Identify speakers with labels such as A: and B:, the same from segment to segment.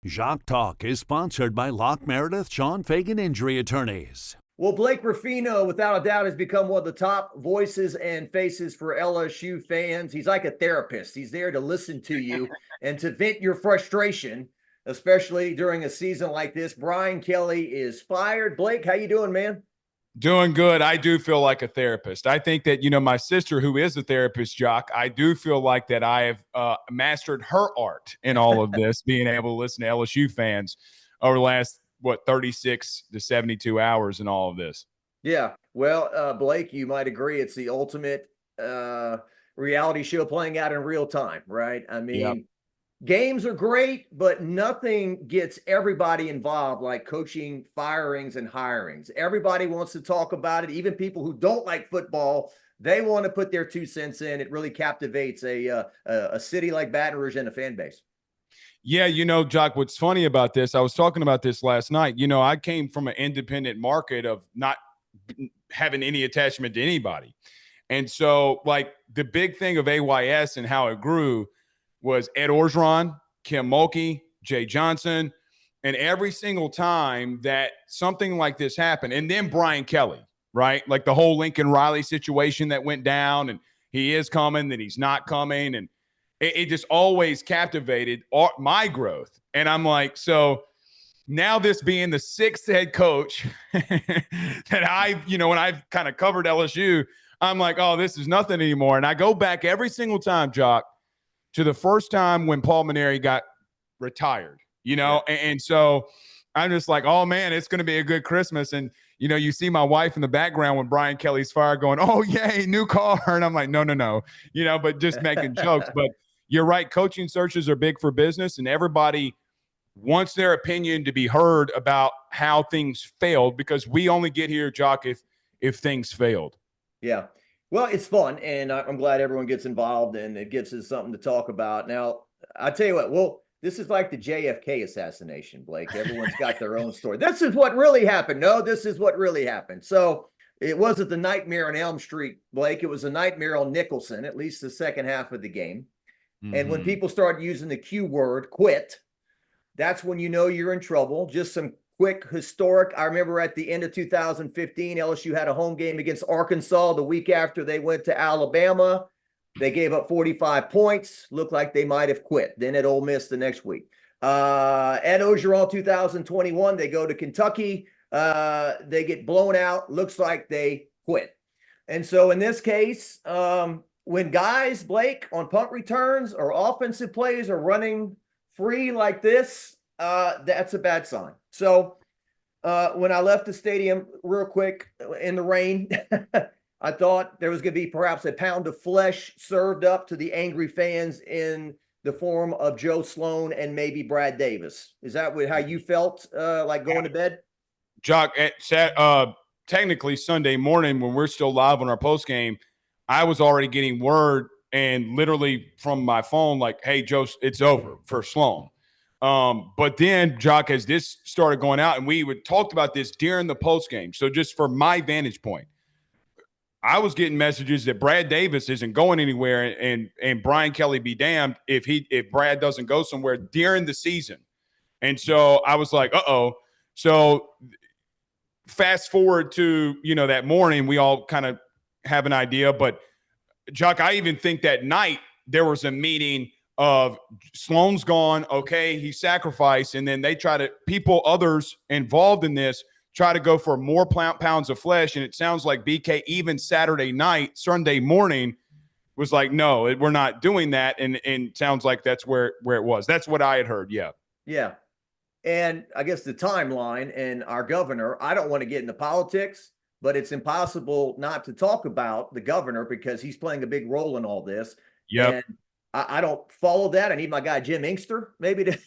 A: Jacques Talk is sponsored by Locke Meredith, Sean Fagan Injury Attorneys.
B: Well, Blake Ruffino, without a doubt, has become one of the top voices and faces for LSU fans. He's like a therapist. He's there to listen to you and to vent your frustration, especially during a season like this. Brian Kelly is fired. Blake, how you doing, man?
C: Doing good. I do feel like a therapist. I think that, my sister, who is a therapist, Jock, I do feel like that I have mastered her art in all of this, being able to listen to LSU fans over the last, 36 to 72 hours in all of this.
B: Yeah. Well, Blake, you might agree it's the ultimate reality show playing out in real time, right? I mean,
C: Yep.
B: Games are great, but nothing gets everybody involved like coaching firings and hirings. Everybody wants to talk about it. Even people who don't like football, they want to put their 2 cents in. It really captivates a city like Baton Rouge and a fan base.
C: Yeah, Jock, what's funny about this, I was talking about this last night. I came from an independent market of not having any attachment to anybody. And so, the big thing of AYS and how it grew was Ed Orgeron, Kim Mulkey, Jay Johnson, and every single time that something like this happened, and then Brian Kelly, right? Like the whole Lincoln Riley situation that went down, and he is coming, then he's not coming, and it just always captivated my growth. And I'm like, so now this being the 6th head coach that when I've kind of covered LSU, I'm like, oh, this is nothing anymore. And I go back every single time, Jock, to the first time when Paul Mainieri got retired, and so I'm just like, oh man, it's going to be a good Christmas. And, you see my wife in the background when Brian Kelly's fired going, oh yay, new car. And I'm like, no, but just making jokes. But you're right. Coaching searches are big for business, and everybody wants their opinion to be heard about how things failed, because we only get here, Jock, if things failed.
B: Yeah. Well, it's fun, and I'm glad everyone gets involved, and it gives us something to talk about. Now, I tell you what, this is like the JFK assassination, Blake. Everyone's got their own story. This is what really happened. No, this is what really happened. So it wasn't the nightmare on Elm Street, Blake. It was a nightmare on Nicholson, at least the second half of the game. Mm-hmm. And when people start using the Q word, quit, that's when you know you're in trouble. Just some quick historic. I remember at the end of 2015, LSU had a home game against Arkansas the week after they went to Alabama. They gave up 45 points. Looked like they might have quit. Then at Ole Miss the next week. Ed Orgeron 2021, they go to Kentucky. They get blown out. Looks like they quit. And so in this case, when guys, Blake, on punt returns or offensive plays are running free like this, that's a bad sign. So when I left the stadium real quick in the rain, I thought there was going to be perhaps a pound of flesh served up to the angry fans in the form of Joe Sloan and maybe Brad Davis. Is that how you felt like going to bed?
C: Jock, technically Sunday morning when we're still live on our post game, I was already getting word and literally from my phone like, hey, Joe, it's over for Sloan. But then, Jock, as this started going out, and we would talked about this during the post game. So just for my vantage point, I was getting messages that Brad Davis isn't going anywhere, and Brian Kelly be damned if Brad doesn't go somewhere during the season. And so I was like, uh-oh. So fast forward to, that morning, we all kind of have an idea. But, Jock, I even think that night there was a meeting of Sloan's gone, okay, he sacrificed, and then they others involved in this try to go for more pounds of flesh, and it sounds like BK even Sunday morning was like, no, we're not doing that, and sounds like that's where it was. That's what I had heard, yeah.
B: Yeah, and I guess the timeline and our governor, I don't want to get into politics, but it's impossible not to talk about the governor because he's playing a big role in all this.
C: Yeah.
B: And I don't follow that. I need my guy, Jim Inkster, maybe to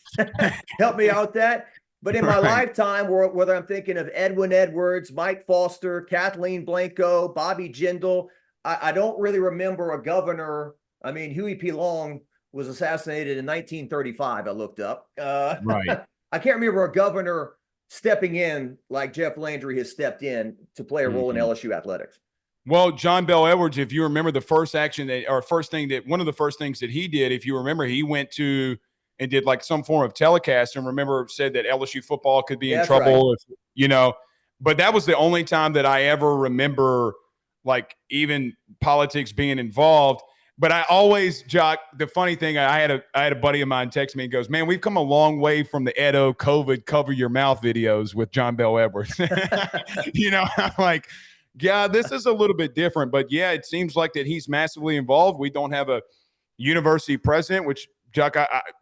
B: help me out with that. But in my lifetime, whether I'm thinking of Edwin Edwards, Mike Foster, Kathleen Blanco, Bobby Jindal, I don't really remember a governor. I mean, Huey P. Long was assassinated in 1935, I looked up.
C: Right.
B: I can't remember a governor stepping in like Jeff Landry has stepped in to play a role in LSU athletics.
C: Well, John Bell Edwards, if you remember one of the first things that he did, if you remember, he went to and did like some form of telecast, and remember said that LSU football could be in
B: That's
C: trouble,
B: right.
C: if, you know. But that was the only time that I ever remember like even politics being involved. But I always, Jock, the funny thing, I had a buddy of mine text me and goes, "Man, we've come a long way from the Edo COVID cover your mouth videos with John Bell Edwards." You know, I'm like, yeah, this is a little bit different. But yeah, it seems like that he's massively involved. We don't have a university president, which, Jock,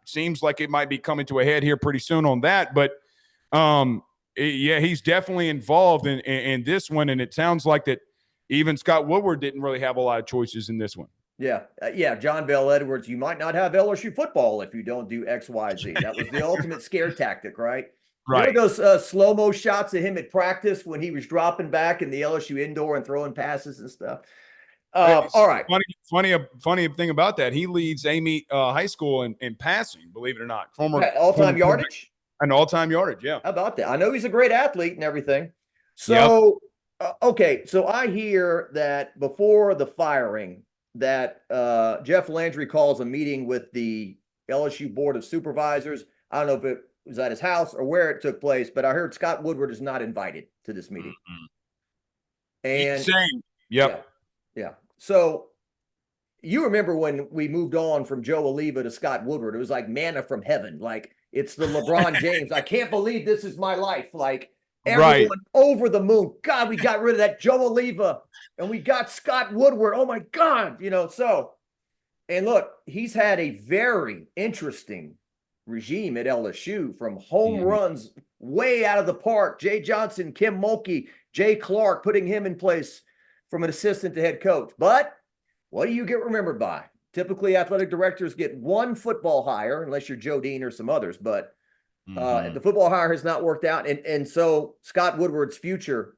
C: seems like it might be coming to a head here pretty soon on that. But yeah, he's definitely involved in this one. And it sounds like that even Scott Woodward didn't really have a lot of choices in this one.
B: Yeah. Yeah. John Bell Edwards, you might not have LSU football if you don't do X, Y, Z. That was the ultimate scare tactic, right?
C: Right.
B: Remember those slow-mo shots of him at practice when he was dropping back in the LSU indoor and throwing passes and stuff? All right.
C: Funny thing about that, he leads Amy High School in passing, believe it or not.
B: All-time yardage?
C: An all-time yardage, yeah.
B: How about that? I know he's a great athlete and everything. So, okay, so I hear that before the firing that Jeff Landry calls a meeting with the LSU Board of Supervisors. I don't know if it was at his house or where it took place, but I heard Scott Woodward is not invited to this meeting. And
C: same. Yep.
B: Yeah. So you remember when we moved on from Joe Oliva to Scott Woodward, it was like manna from heaven. Like, it's the LeBron James. I can't believe this is my life. Like, everyone over the moon. God, we got rid of that Joe Oliva and we got Scott Woodward. Oh my God. You know, so, and look, he's had a very interesting regime at LSU, from home runs way out of the park. Jay Johnson, Kim Mulkey, Jay Clark, putting him in place from an assistant to head coach. But what do you get remembered by? Typically, athletic directors get one football hire, unless you're Joe Dean or some others. But the football hire has not worked out. And so Scott Woodward's future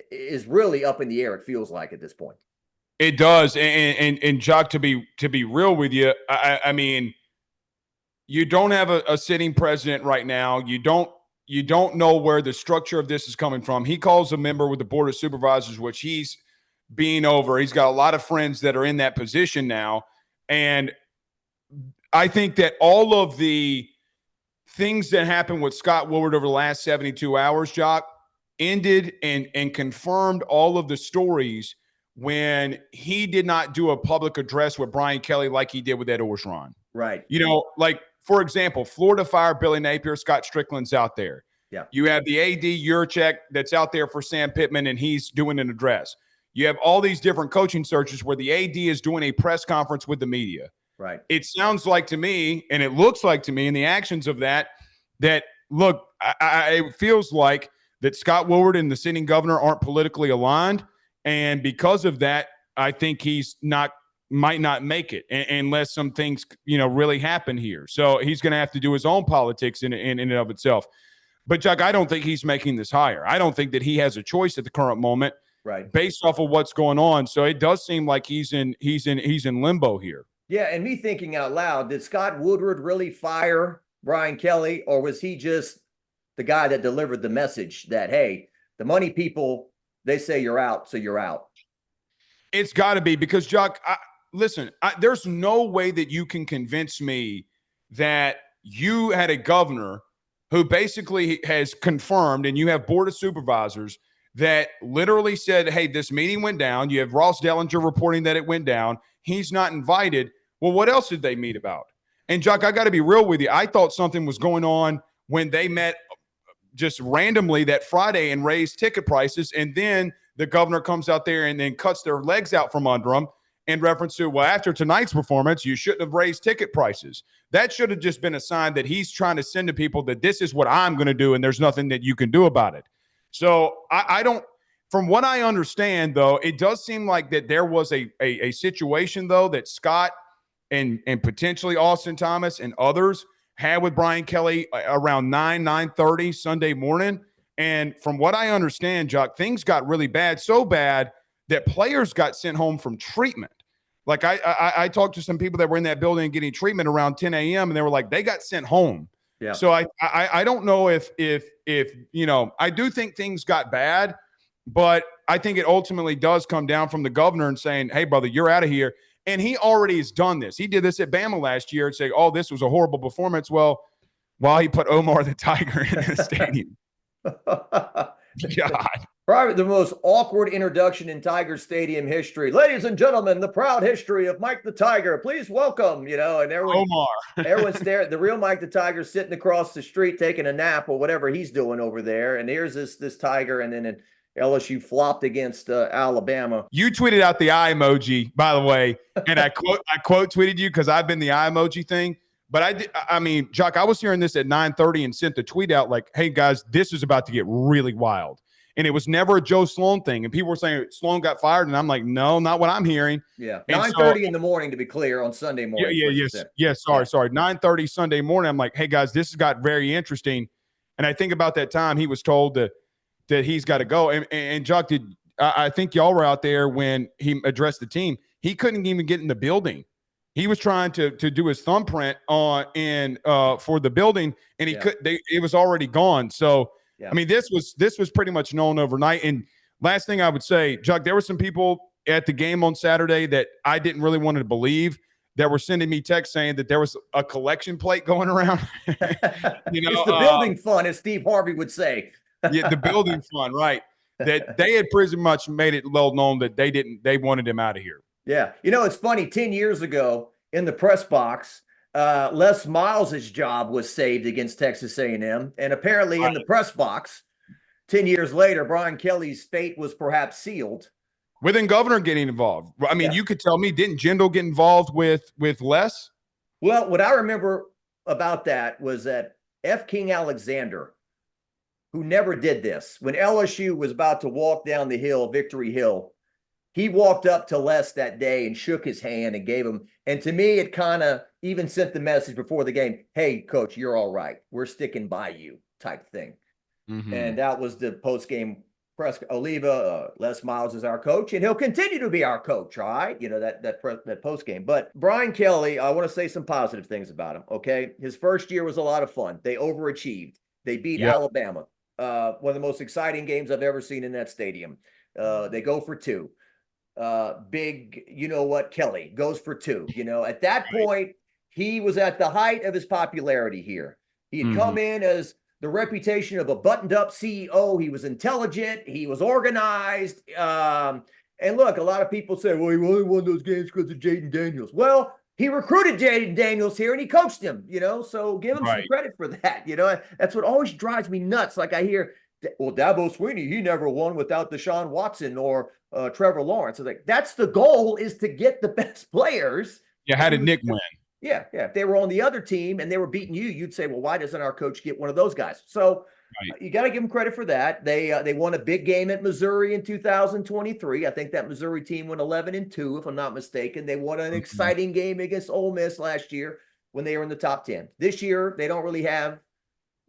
B: is really up in the air, it feels like, at this point.
C: It does. And Jock, to be real with you, I mean, you don't have a sitting president right now. You don't know where the structure of this is coming from. He calls a member with the Board of Supervisors, which he's being over. He's got a lot of friends that are in that position now. And I think that all of the things that happened with Scott Woodward over the last 72 hours, Jock, ended and confirmed all of the stories when he did not do a public address with Brian Kelly like he did with Ed Orgeron.
B: Right.
C: You know, like, for example, Florida fired Billy Napier, Scott Strickland's out there.
B: Yeah.
C: You have the AD Yurchek that's out there for Sam Pittman, and he's doing an address. You have all these different coaching searches where the AD is doing a press conference with the media.
B: Right.
C: It sounds like to me, and it looks like to me in the actions of that look, it feels like that Scott Woodward and the sitting governor aren't politically aligned. And because of that, I think might not make it unless some things, really happen here. So he's going to have to do his own politics in and of itself. But Chuck, I don't think he's making this hire. I don't think that he has a choice at the current moment,
B: right,
C: based off of what's going on. So it does seem like he's in limbo here.
B: Yeah, and me thinking out loud, did Scott Woodward really fire Brian Kelly, or was he just the guy that delivered the message that, hey, the money people, they say you're out, so you're out?
C: It's got to be, because Chuck, listen, there's no way that you can convince me that you had a governor who basically has confirmed, and you have Board of Supervisors that literally said, hey, this meeting went down. You have Ross Dellinger reporting that it went down. He's not invited. Well, what else did they meet about? And, Chuck, I got to be real with you. I thought something was going on when they met just randomly that Friday and raised ticket prices, and then the governor comes out there and then cuts their legs out from under them in reference to, well, after tonight's performance, you shouldn't have raised ticket prices. That should have just been a sign that he's trying to send to people that this is what I'm going to do, and there's nothing that you can do about it. So I don't, from what I understand, though, it does seem like that there was a situation, though, that Scott and potentially Austin Thomas and others had with Brian Kelly around 9:30 Sunday morning. And from what I understand, Jock, things got really bad, so bad that players got sent home from treatment. Like I talked to some people that were in that building getting treatment around 10 a.m. and they were like, they got sent home. Yeah. So I don't know if I do think things got bad, but I think it ultimately does come down from the governor and saying, hey, brother, you're out of here. And he already has done this. He did this at Bama last year and say, oh, this was a horrible performance. Well, while he put Omar the Tiger in the stadium. God.
B: Probably the most awkward introduction in Tiger Stadium history. Ladies and gentlemen, the proud history of Mike the Tiger. Please welcome, and everyone,
C: Omar.
B: everyone's there. The real Mike the Tiger sitting across the street taking a nap or whatever he's doing over there. And here's this Tiger, and then LSU flopped against Alabama.
C: You tweeted out the eye emoji, by the way, and I quote tweeted you because I've been the eye emoji thing. But I mean, Jock, I was hearing this at 9:30 and sent the tweet out like, hey, guys, this is about to get really wild. And it was never a Joe Sloan thing. And people were saying Sloan got fired. And I'm like, no, not what I'm hearing.
B: Yeah. 9:30 in the morning, to be clear, on Sunday morning.
C: Sorry. 9:30 Sunday morning. I'm like, hey, guys, this has got very interesting. And I think about that time he was told that he's got to go. And Jock, I think y'all were out there when he addressed the team. He couldn't even get in the building. He was trying to do his thumbprint for the building, and it was already gone. So, yeah. I mean, this was pretty much known overnight. And last thing I would say, Chuck, there were some people at the game on Saturday that I didn't really want to believe that were sending me texts saying that there was a collection plate going around.
B: It's the building fund, as Steve Harvey would say.
C: Yeah, the building fund, right? That they had pretty much made it well known that they wanted him out of here.
B: Yeah. It's funny. 10 years ago in the press box, Les Miles' job was saved against Texas A&M. And apparently in the press box, 10 years later, Brian Kelly's fate was perhaps sealed.
C: With the governor getting involved. I mean, you could tell me, didn't Jindal get involved with Les?
B: Well, what I remember about that was that F. King Alexander, who never did this, when LSU was about to walk down the hill, Victory Hill, he walked up to Les that day and shook his hand and gave him. And to me, it kind of even sent the message before the game, hey, coach, you're all right. We're sticking by you type thing. Mm-hmm. And that was the post-game press. Oliva, Les Miles is our coach, and he'll continue to be our coach, all right? That post-game. But Brian Kelly, I want to say some positive things about him, okay? His first year was a lot of fun. They overachieved. They beat Alabama. One of the most exciting games I've ever seen in that stadium. They go for 2. Big, Kelly goes for 2. At that point, he was at the height of his popularity here. He had come in as the reputation of a buttoned-up CEO. He was intelligent. He was organized. And look, a lot of people say, well, he only won those games because of Jaden Daniels. Well, he recruited Jaden Daniels here and he coached him, so give him some credit for that. That's what always drives me nuts. Like I hear, well, Dabo Swinney, he never won without Deshaun Watson or Trevor Lawrence. It's like, that's the goal, is to get the best players.
C: Yeah, how did Nick win?
B: Yeah. If they were on the other team and they were beating you, you'd say, well, why doesn't our coach get one of those guys? So you got to give them credit for that. They won a big game at Missouri in 2023. I think that Missouri team went 11-2, if I'm not mistaken. They won an exciting game against Ole Miss last year when they were in the top 10. This year, they don't really have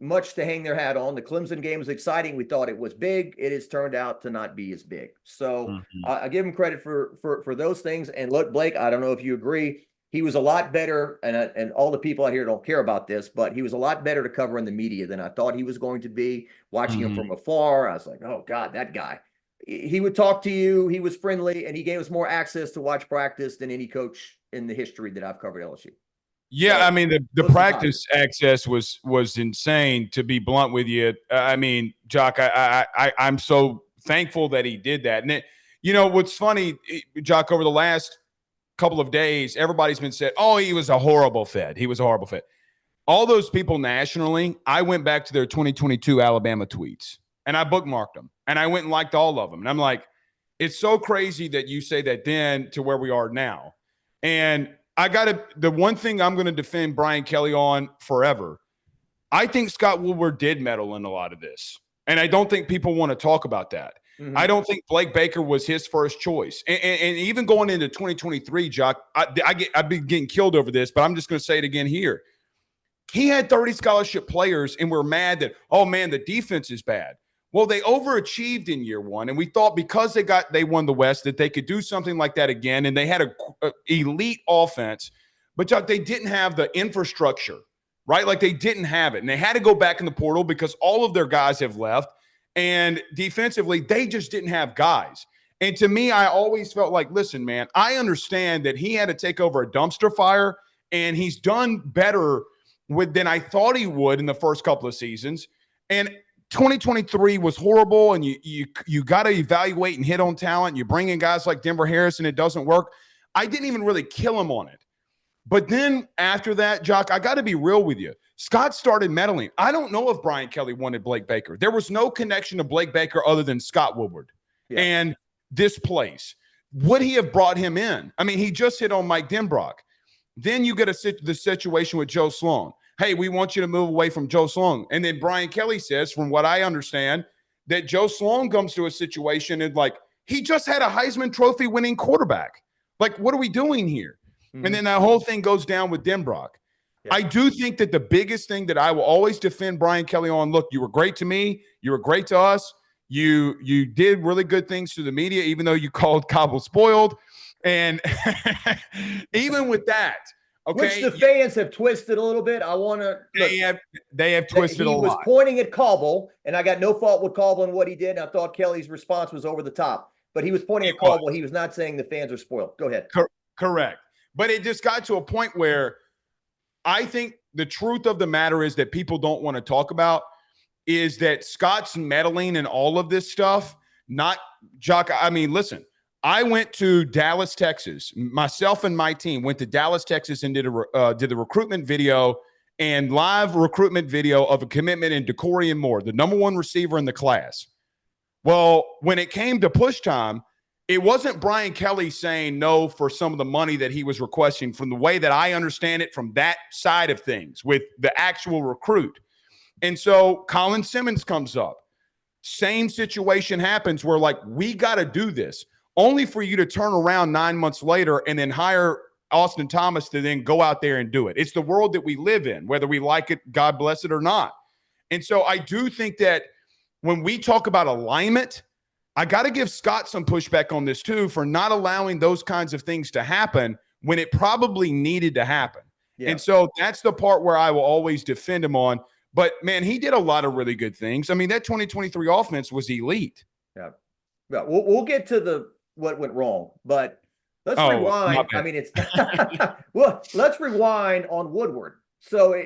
B: much to hang their hat on. The Clemson game was exciting. We thought it was big. It has turned out to not be as big. So I give him credit for those things. And look, Blake, I don't know if you agree. He was a lot better, and all the people out here don't care about this, but he was a lot better to cover in the media than I thought he was going to be. Watching him from afar, I was like, oh, God, that guy. He would talk to you. He was friendly, and he gave us more access to watch practice than any coach in the history that I've covered LSU.
C: Yeah, I mean, the practice access was insane, to be blunt with you. I mean, Jock, I'm so thankful that he did that. And what's funny, Jock, over the last couple of days, everybody's been said, oh, he was a horrible fit. He was a horrible fit. All those people nationally, I went back to their 2022 Alabama tweets, and I bookmarked them, and I went and liked all of them. And I'm like, it's so crazy that you say that then to where we are now. And the one thing I'm going to defend Brian Kelly on forever, I think Scott Woodward did meddle in a lot of this. And I don't think people want to talk about that. I don't think Blake Baker was his first choice. And even going into 2023, Jock, I've been getting killed over this, but I'm just going to say it again here. He had 30 scholarship players, and we're mad that, oh, man, the defense is bad. Well, they overachieved in year one, and we thought because they won the West that they could do something like that again, and they had a elite offense. But, Jock, they didn't have the infrastructure, right? Like, they didn't have it, and they had to go back in the portal because all of their guys have left. And defensively, they just didn't have guys. And to me, I always felt like, listen, man, I understand that he had to take over a dumpster fire, and he's done better than I thought he would in the first couple of seasons. And 2023 was horrible, and you got to evaluate and hit on talent. You bring in guys like Denver Harris, and it doesn't work. I didn't even really kill him on it. But then after that, Jock, I got to be real with you. Scott started meddling. I don't know if Brian Kelly wanted Blake Baker. There was no connection to Blake Baker other than Scott Woodward and this place. Would he have brought him in? I mean, he just hit on Mike Denbrock. Then you get the situation with Joe Sloan. Hey, we want you to move away from Joe Sloan. And then Brian Kelly says, from what I understand, that Joe Sloan comes to a situation and like, he just had a Heisman Trophy winning quarterback. Like, what are we doing here? Mm-hmm. And then that whole thing goes down with Denbrock. Yeah. I do think that the biggest thing that I will always defend Brian Kelly on, look, you were great to me. You were great to us. You did really good things to the media, even though you called Cobble spoiled. And even with that, okay.
B: Which the fans have twisted a little bit. I want to.
C: They have twisted a lot.
B: He was pointing at Cobble, and I got no fault with Cobble and what he did. And I thought Kelly's response was over the top. But he was pointing at Cobble. He was not saying the fans are spoiled. Go ahead.
C: Correct. But it just got to a point where I think the truth of the matter is that people don't want to talk about is that Scott's meddling and all of this stuff. Not Jock. I mean, listen. I went to Dallas, Texas. Myself and my team went to Dallas, Texas, and did the recruitment video and live recruitment video of a commitment in Decorian Moore, the number one receiver in the class. Well, when it came to push time, it wasn't Brian Kelly saying no for some of the money that he was requesting from the way that I understand it from that side of things with the actual recruit. And so Colin Simmons comes up. Same situation happens where like, we got to do this. Only for you to turn around 9 months later and then hire Austin Thomas to then go out there and do it. It's the world that we live in, whether we like it, God bless it or not. And so I do think that when we talk about alignment, I got to give Scott some pushback on this too for not allowing those kinds of things to happen when it probably needed to happen. Yeah. And so that's the part where I will always defend him on. But, man, he did a lot of really good things. I mean, that 2023 offense was elite.
B: Yeah. We'll get to what went wrong, but let's rewind. I mean, it's well, let's rewind on Woodward. So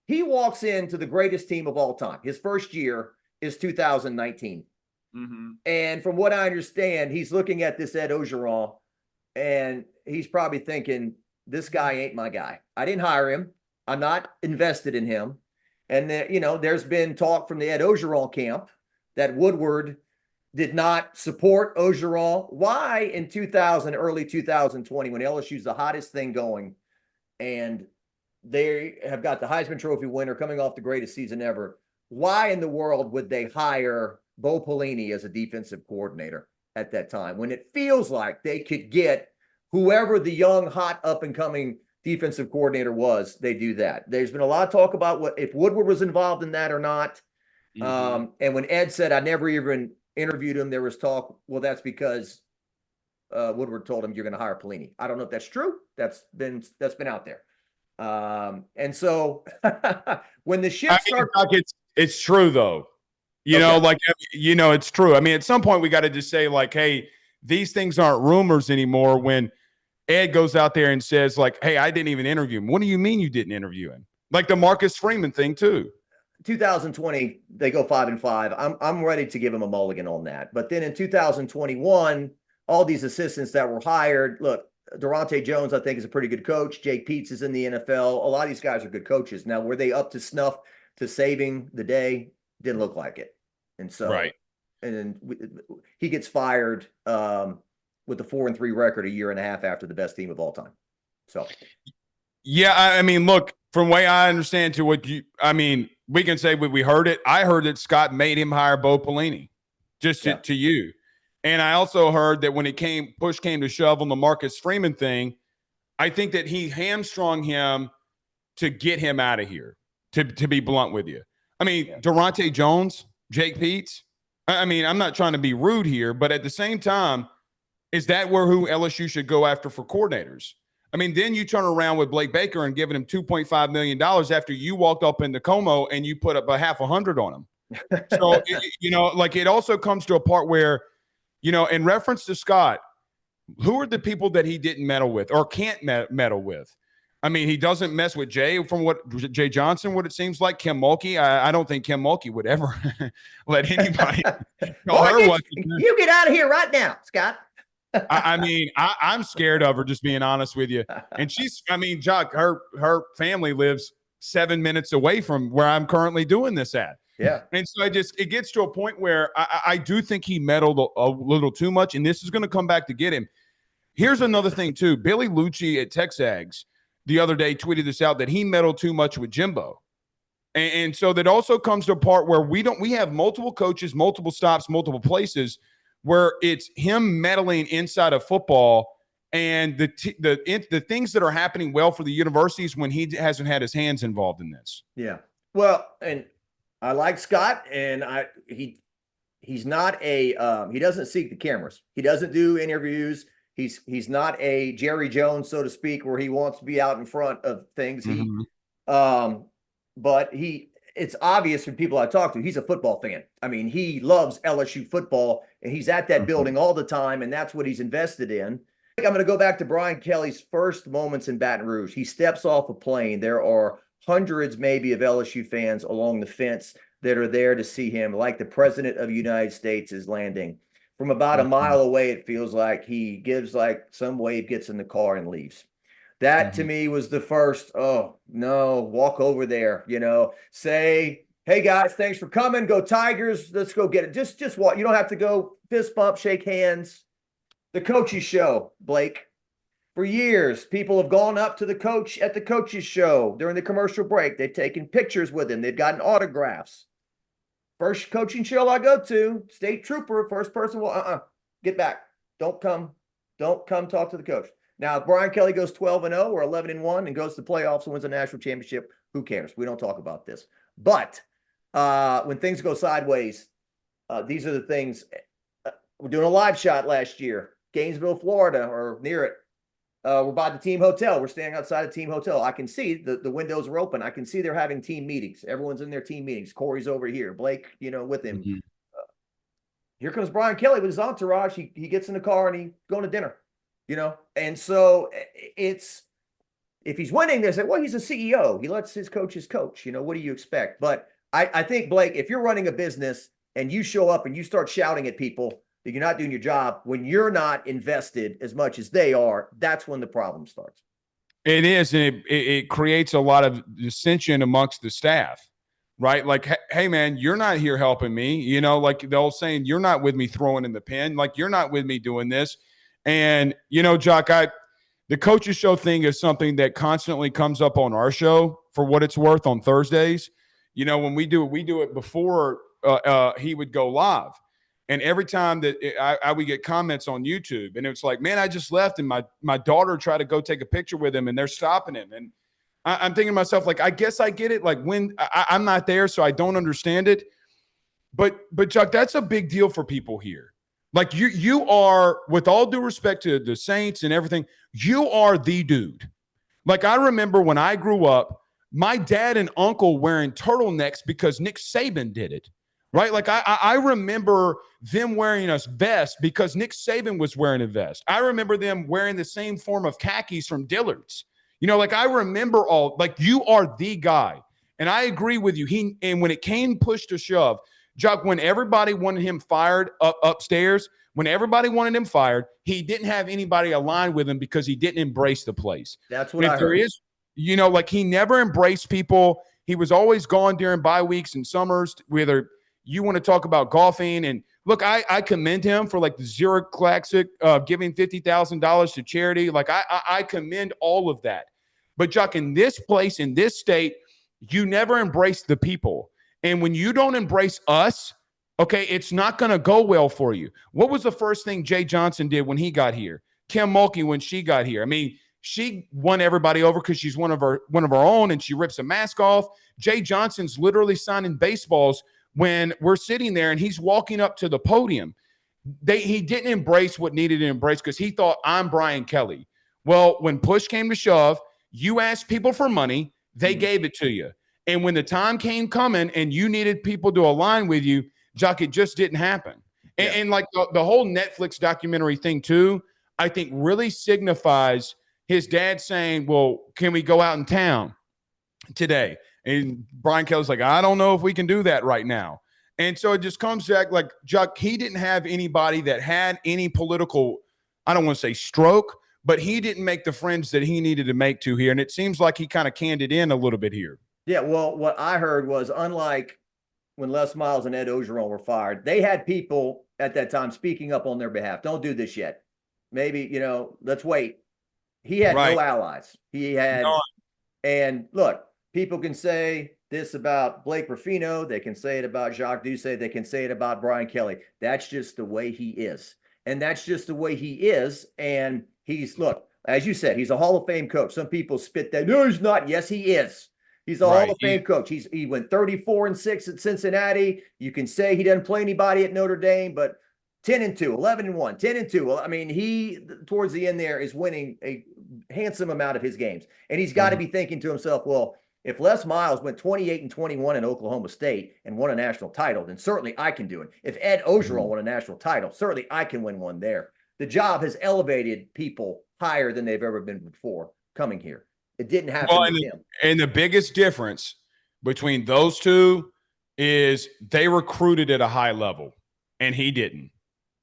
B: he walks into the greatest team of all time. His first year is 2019. Mm-hmm. And from what I understand, he's looking at this Ed Ogeron and he's probably thinking, this guy ain't my guy. I didn't hire him. I'm not invested in him. And there's been talk from the Ed Ogeron camp that Woodward did not support Ogeron. Why in early 2020, when LSU's the hottest thing going, and they have got the Heisman Trophy winner coming off the greatest season ever, why in the world would they hire Bo Pelini as a defensive coordinator at that time when it feels like they could get whoever the young, hot, up-and-coming defensive coordinator was? They do that. There's been a lot of talk about if Woodward was involved in that or not. Mm-hmm. And when Ed said, I never even interviewed him, there was talk, well, that's because Woodward told him you're going to hire Pelini. I don't know if that's true. That's been out there. And so when the ship starts,
C: it's true though. It's true. I mean, at some point we got to just say like, hey, these things aren't rumors anymore. When Ed goes out there and says like, hey, I didn't even interview him. What do you mean you didn't interview him? Like the Marcus Freeman thing too.
B: 2020, they go 5-5. I'm ready to give him a mulligan on that. But then in 2021, all these assistants that were hired, look, Durante Jones, I think, is a pretty good coach. Jake Peets is in the NFL. A lot of these guys are good coaches. Now, were they up to snuff to saving the day? Didn't look like it. And so,
C: right.
B: And then he gets fired with a 4-3 record a year and a half after the best team of all time. So,
C: yeah, I mean, look, from the way I understand to what we can say we heard it. I heard that Scott made him hire Bo Pelini to you. And I also heard that when push came to shove on the Marcus Freeman thing, I think that he hamstrung him to get him out of here, to be blunt with you. I mean, Durante Jones, Jake Peets. I mean, I'm not trying to be rude here, but at the same time, is that who LSU should go after for coordinators? I mean, then you turn around with Blake Baker and giving him $2.5 million after you walked up into Como and you put up $50 on him. So, it also comes to a part where, in reference to Scott, who are the people that he didn't meddle with or can't meddle with? I mean, he doesn't mess with Jay, from what Jay Johnson, what it seems like. Kim Mulkey, I don't think Kim Mulkey would ever let anybody call her what.
B: You get out of here right now, Scott.
C: I mean, I'm scared of her, just being honest with you. And Jock, her family lives 7 minutes away from where I'm currently doing this at.
B: Yeah.
C: And so it gets to a point where I do think he meddled a little too much, and this is going to come back to get him. Here's another thing too. Billy Lucci at Texags the other day tweeted this out, that he meddled too much with Jimbo. And so that also comes to a part where we have multiple coaches, multiple stops, multiple places where it's him meddling inside of football and the things that are happening well for the universities when he hasn't had his hands involved in this.
B: Yeah. Well, and I like Scott, and he's not he doesn't seek the cameras. He doesn't do interviews. He's not a Jerry Jones, so to speak, where he wants to be out in front of things. But it's obvious from people I talk to, he's a football fan. I mean, he loves LSU football, and he's at that building all the time, and that's what he's invested in. I'm going to go back to Brian Kelly's first moments in Baton Rouge. He steps off a plane. There are hundreds maybe of LSU fans along the fence that are there to see him, like the president of the United States is landing. From about a mile away, it feels like he gives like some wave, gets in the car and leaves. That to me was the first, oh no, walk over there, say, hey guys, thanks for coming. Go Tigers. Let's go get it. Just walk. You don't have to go fist bump, shake hands. The coaches show, Blake. For years, people have gone up to the coach at the coaches show during the commercial break. They've taken pictures with him. They've gotten autographs. First coaching show I go to, state trooper, first person will, get back. Don't come talk to the coach. Now, if Brian Kelly goes 12-0 or 11-1 and goes to the playoffs and wins a national championship, who cares? We don't talk about this. But when things go sideways, these are the things. We're doing a live shot last year, Gainesville, Florida, or near it. We're by the team hotel. We're standing outside the team hotel. I can see the windows are open. I can see they're having team meetings. Everyone's in their team meetings. Corey's over here. Blake, with him. Here comes Brian Kelly with his entourage. He gets in the car and he's going to dinner, And so if he's winning, they say, well, he's a CEO. He lets his coaches coach. What do you expect? But I think, Blake, if you're running a business and you show up and you start shouting at people that you're not doing your job, when you're not invested as much as they are, that's when the problem starts.
C: It is, and it creates a lot of dissension amongst the staff, right? Like, hey, man, you're not here helping me. Like the old saying, you're not with me throwing in the pen. Like, you're not with me doing this. And, Jock, the coaches show thing is something that constantly comes up on our show, for what it's worth, on Thursdays. When we do it before he would go live. And every time that I would get comments on YouTube, and it's like, man, I just left, and my daughter tried to go take a picture with him, and they're stopping him. And I'm thinking to myself, like, I guess I get it. Like, when I'm not there, so I don't understand it. But Chuck, that's a big deal for people here. Like, you are, with all due respect to the Saints and everything, you are the dude. Like, I remember when I grew up, my dad and uncle wearing turtlenecks because Nick Saban did it. Right? Like, I remember them wearing a vest because Nick Saban was wearing a vest. I remember them wearing the same form of khakis from Dillard's. Like, I remember you are the guy. And I agree with you. And when it came push to shove, Jock, when everybody wanted him fired upstairs, when everybody wanted him fired, he didn't have anybody aligned with him because he didn't embrace the place.
B: That's what I heard.
C: Like, he never embraced people. He was always gone during bye weeks and summers, whether you want to talk about golfing. And look, I commend him for like the Zurich Classic, giving $50,000 to charity. Like, I commend all of that. But Jock, in this place, in this state, you never embrace the people. And when you don't embrace us, okay, it's not going to go well for you. What was the first thing Jay Johnson did when he got here? Kim Mulkey, when she got here. I mean, she won everybody over because she's one of our own, and she rips a mask off. Jay Johnson's literally signing baseballs when we're sitting there, and he's walking up to the podium. He didn't embrace what needed to embrace because he thought, I'm Brian Kelly. Well, when push came to shove, you asked people for money, they gave it to you. And when the time came coming and you needed people to align with you, Jock, it just didn't happen. And like the whole Netflix documentary thing too, I think really signifies his dad saying, well, can we go out in town today? And Brian Kelly's like, I don't know if we can do that right now. And so it just comes back like, Chuck, he didn't have anybody that had any political, I don't want to say stroke, but he didn't make the friends that he needed to make to here. And it seems like he kind of canned it in a little bit here.
B: Yeah, well, what I heard was, unlike when Les Miles and Ed Ogeron were fired, they had people at that time speaking up on their behalf. Don't do this yet. Maybe, let's wait. He had no allies. He had none. And look, people can say this about Blake Ruffino. They can say it about Jacques Doucet. They can say it about Brian Kelly. That's just the way he is. And that's just the way he is. And look, as you said, he's a Hall of Fame coach. Some people spit that. No, he's not. Yes, he is. He's a Hall of Fame coach. He went 34-6 at Cincinnati. You can say he doesn't play anybody at Notre Dame, but 10-2, 11-1, 10-2. Well, I mean, he towards the end there is winning a handsome amount of his games. And he's got to be thinking to himself, well, if Les Miles went 28-21 in Oklahoma State and won a national title, then certainly I can do it. If Ed Ogeron won a national title, certainly I can win one there. The job has elevated people higher than they've ever been before coming here. It didn't happen with him.
C: And the biggest difference between those two is they recruited at a high level, and he didn't.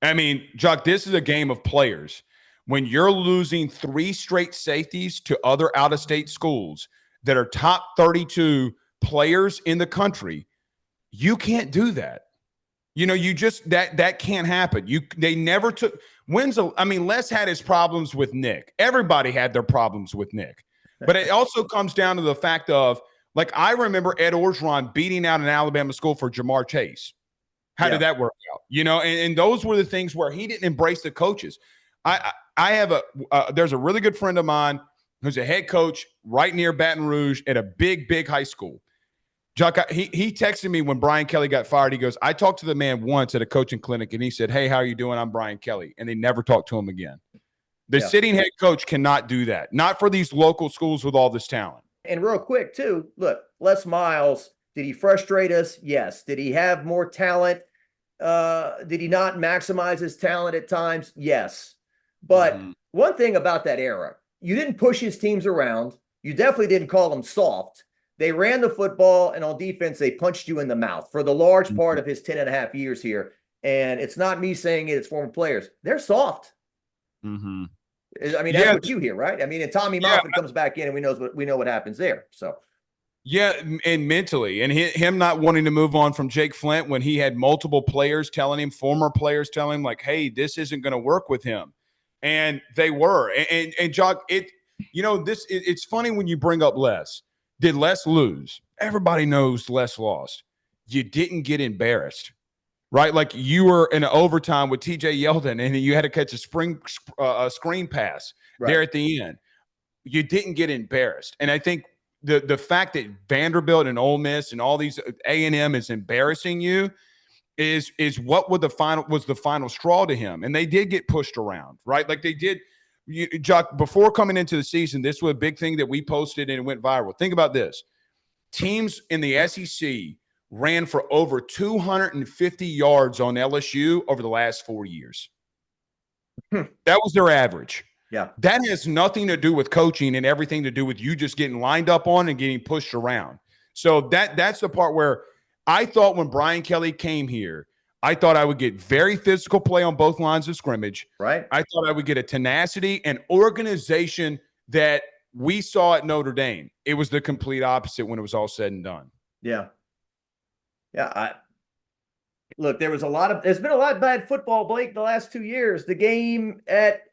C: I mean, Chuck, this is a game of players. When you're losing 3 straight safeties to other out-of-state schools that are top 32 players in the country, you can't do that. You just that can't happen. They never took Les had his problems with Nick. Everybody had their problems with Nick. But it also comes down to the fact of, like, I remember Ed Orgeron beating out an Alabama school for Jamar Chase. How did that work out? And those were the things where he didn't embrace the coaches. I have there's a really good friend of mine who's a head coach right near Baton Rouge at a big high school. Chuck, he texted me when Brian Kelly got fired. He goes, I talked to the man once at a coaching clinic, and he said, hey, how are you doing? I'm Brian Kelly. And they never talked to him again. The sitting head coach cannot do that. Not for these local schools with all this talent.
B: And real quick, too, look, Les Miles, did he frustrate us? Yes. Did he have more talent? Did he not maximize his talent at times? Yes. But one thing about that era, you didn't push his teams around. You definitely didn't call them soft. They ran the football, and on defense, they punched you in the mouth for the large part of his 10 and a half years here. And it's not me saying it, it's former players. They're soft.
C: Mm-hmm.
B: I mean, that's what you hear, right? I mean, and Tommy Moffitt comes back in, and we know what happens there. So,
C: yeah, and mentally, and him not wanting to move on from Jake Flint when he had multiple players telling him, former players telling him, like, hey, this isn't going to work with him, and they were. And Jock, it's funny when you bring up Les. Did Les lose? Everybody knows Les lost. You didn't get embarrassed. Right, like you were in an overtime with T.J. Yeldon, and you had to catch a screen pass there at the end. You didn't get embarrassed, and I think the fact that Vanderbilt and Ole Miss and all these A&M is embarrassing you is what was the final straw to him, and they did get pushed around, right? Like they did. Chuck, before coming into the season, this was a big thing that we posted and it went viral. Think about this: teams in the SEC ran for over 250 yards on LSU over the last 4 years. That was their average.
B: Yeah.
C: That has nothing to do with coaching and everything to do with you just getting lined up on and getting pushed around. So that's the part where I thought when Brian Kelly came here, I thought I would get very physical play on both lines of scrimmage.
B: Right.
C: I thought I would get a tenacity and organization that we saw at Notre Dame. It was the complete opposite when it was all said and done.
B: Yeah. Yeah, look, there's been a lot of bad football, Blake, the last 2 years. The game at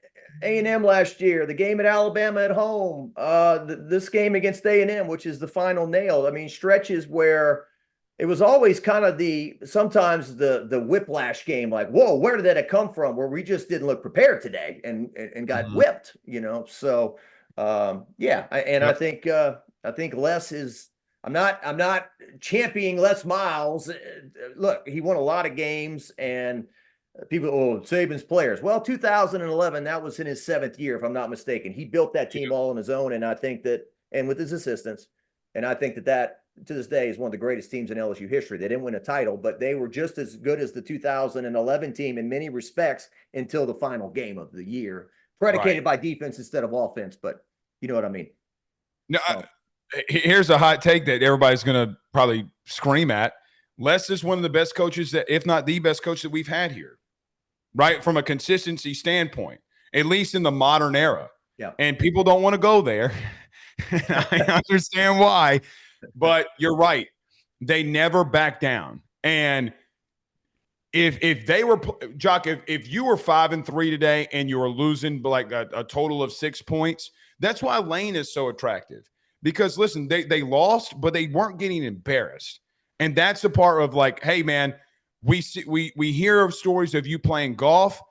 B: A&M last year, the game at Alabama at home, this game against A&M, which is the final nail. I mean, stretches where it was always kind of sometimes the whiplash game, like, whoa, where did that come from? Where we just didn't look prepared today and got whipped, So, I think Les is. I'm not championing Les Miles. Look, he won a lot of games, and people, Saban's players. Well, 2011, that was in his 7th year, if I'm not mistaken. He built that team all on his own, and I think that, and with his assistants, and I think that to this day is one of the greatest teams in LSU history. They didn't win a title, but they were just as good as the 2011 team in many respects until the final game of the year, predicated by defense instead of offense. But you know what I mean?
C: No, here's a hot take that everybody's going to probably scream at. Les is one of the best coaches that, if not the best coach that we've had here, right? From a consistency standpoint, at least in the modern era.
B: Yeah.
C: And people don't want to go there. I understand why, but you're right. They never back down. And if they were, Jock, if you were 5-3 today and you were losing like a total of 6 points, that's why Lane is so attractive. Because listen, they lost, but they weren't getting embarrassed. And that's the part of like, hey man, we hear of stories of you playing golf.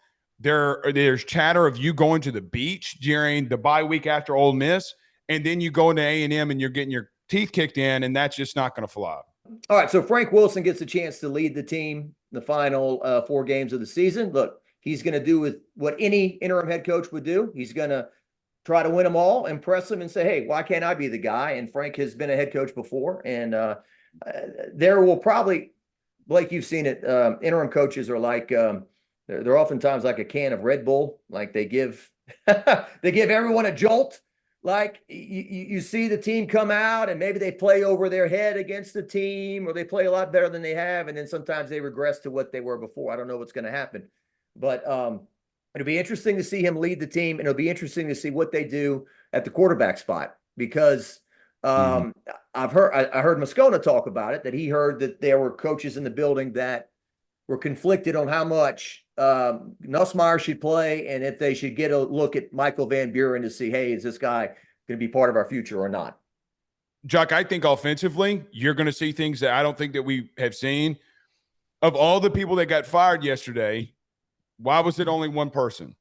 C: There's chatter of you going to the beach during the bye week after Ole Miss, and then you go into A&M and you're getting your teeth kicked in, and that's just not going to fly.
B: All right, so Frank Wilson gets a chance to lead the team the final 4 games of the season. Look, he's going to do with what any interim head coach would do. He's going to try to win them all, impress them, and say, hey, why can't I be the guy? And Frank has been a head coach before, and there will probably, Blake, you've seen it, interim coaches are like they're oftentimes like a can of Red Bull. Like they give they give everyone a jolt. Like you see the team come out and maybe they play over their head against the team, or they play a lot better than they have, and then sometimes they regress to what they were before. I don't know what's going to happen, but it'll be interesting to see him lead the team, and it'll be interesting to see what they do at the quarterback spot, because I heard Moscona talk about it, that he heard that there were coaches in the building that were conflicted on how much Nussmeier should play, and if they should get a look at Michael Van Buren to see, hey, is this guy going to be part of our future or not?
C: Jock, I think offensively, you're going to see things that I don't think that we have seen. Of all the people that got fired yesterday, why was it only one person?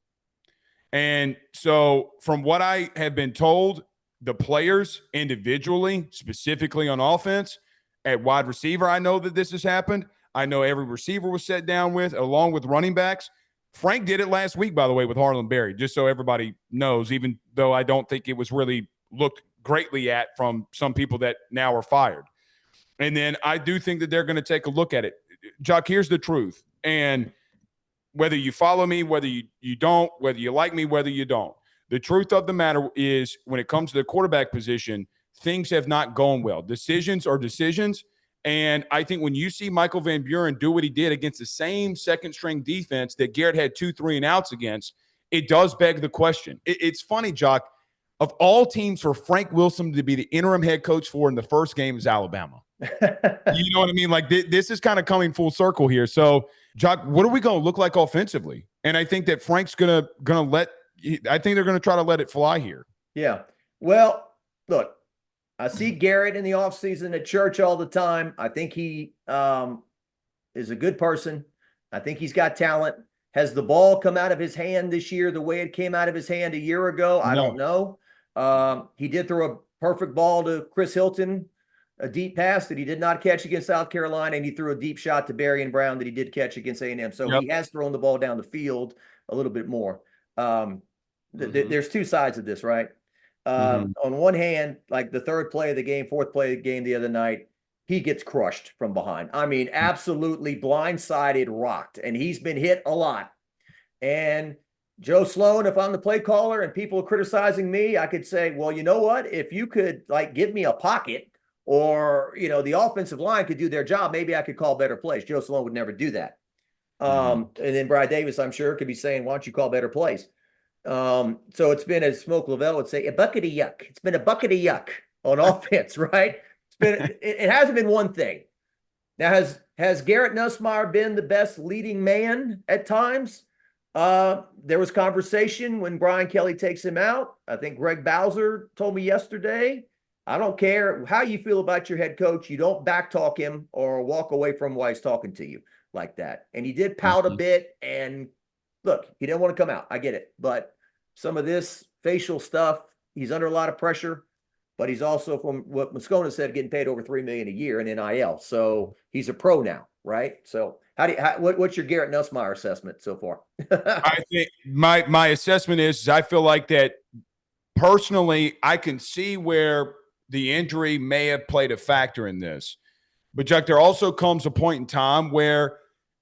C: And so from what I have been told, the players individually, specifically on offense, at wide receiver, I know that this has happened. I know every receiver was sat down with, along with running backs. Frank did it last week, by the way, with Harlan Berry, just so everybody knows, even though I don't think it was really looked greatly at from some people that now are fired. And then I do think that they're going to take a look at it. Jock, here's the truth. And whether you follow me, whether you don't, whether you like me, whether you don't, the truth of the matter is when it comes to the quarterback position, things have not gone well. Decisions are decisions. And I think when you see Michael Van Buren do what he did against the same second-string defense that Garrett had 2 3-and-outs against, it does beg the question. It's funny, Jock. Of all teams for Frank Wilson to be the interim head coach for in the first game is Alabama. You know what I mean? Like this is kind of coming full circle here. So, Jock, what are we going to look like offensively? And I think that Frank's gonna let. I think they're going to try to let it fly here.
B: Yeah. Well, look, I see Garrett in the offseason at church all the time. I think he is a good person. I think he's got talent. Has the ball come out of his hand this year the way it came out of his hand a year ago? I don't know. He did throw a perfect ball to Chris Hilton, a deep pass that he did not catch against South Carolina, and he threw a deep shot to Berrien Brown that he did catch against A&M. So he has thrown the ball down the field a little bit more. There's 2 sides of this, right? On one hand, like the 3rd play of the game, 4th play of the game the other night, he gets crushed from behind. I mean, absolutely blindsided, rocked, and he's been hit a lot. And Joe Sloan, if I'm the play caller and people are criticizing me, I could say, well, you know what? If you could like give me a pocket, or, you know, the offensive line could do their job, maybe I could call better plays. Joe Sloan would never do that. And then Brad Davis, I'm sure, could be saying, why don't you call better plays? So it's been, as Smoke Lavelle would say, a bucket of yuck. It's been a bucket of yuck on offense, right? It hasn't been one thing. Now, has Garrett Nussmeier been the best leading man at times? There was conversation when Brian Kelly takes him out. I think Greg Bowser told me yesterday, I don't care how you feel about your head coach. You don't backtalk him or walk away from him while he's talking to you like that. And he did pout a bit, and look, he didn't want to come out. I get it. But some of this facial stuff, he's under a lot of pressure, but he's also, from what Moscona said, getting paid over $3 million a year in NIL. So he's a pro now, right? So what's your Garrett Nussmeier assessment so far?
C: I think my assessment is I feel like that personally, I can see where the injury may have played a factor in this. But, Jack, there also comes a point in time where